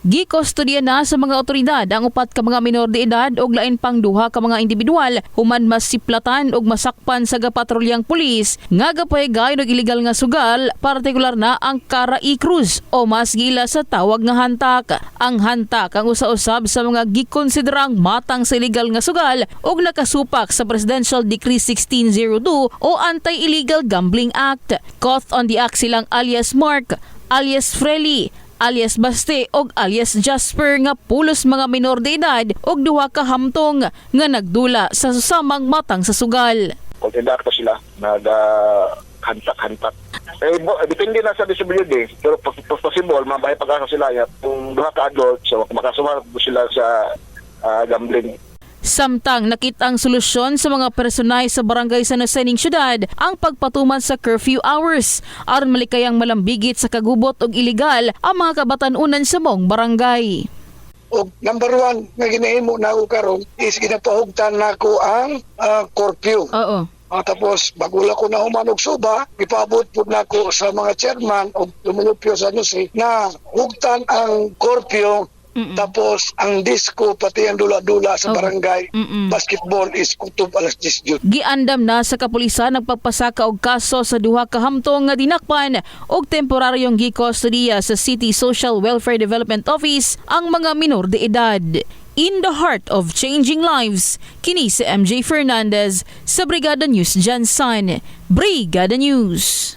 Gikustodiya na sa mga otoridad ang upat ka mga minor de edad ug lain pang duha ka mga individual human masiplatan ug masakpan sa gapatrulyang pulis nga gapahigay og illegal nga sugal, partikular na ang Cara-E Cruz o mas gila sa tawag nga hantak. Ang hantak ang usa-usab sa mga gikonsiderang matang sa illegal nga sugal ug nakasupak sa Presidential Decree 1602 o Anti-Illegal Gambling Act. Caught on the act silang alias Mark, alias Freli, alias Baste og alias Jasper nga pulos mga minor de edad og duha ka hamtong nga nagdula sa susamang matang sa sugal. Kontindak pa sila, hantak-hantak. Depende na sa disability, pero possible, mabay pag-asa sila. Kung duha ka adult, so makasuha sila sa gambling. Samtang nakitang solusyon sa mga personay sa barangay sa nasening syudad ang pagpatuman sa curfew hours aron malikayang malambigit sa kagubot og iligal ang mga kabatan-unan sa mong barangay. Og number one nga ginahimo na ako karon is ginapahugtan nako ang curfew. Oo. Tapos bagula ko na human og suba, ipaabot pud nako sa mga chairman og lumulupyo sa NUSI na hugtan ang curfew. Tapos ang disco pati ang dula-dula sa barangay basketball is kutob alas 10 jud. Giandam na sa kapulisan nagpagpasaka og kaso sa duha ka hamtong nga dinakpan og temporaryong gikustodiya sa City Social Welfare Development Office ang mga minor de edad. In the heart of changing lives, kini si MJ Fernandez sa Brigada News Jansan. Brigada News.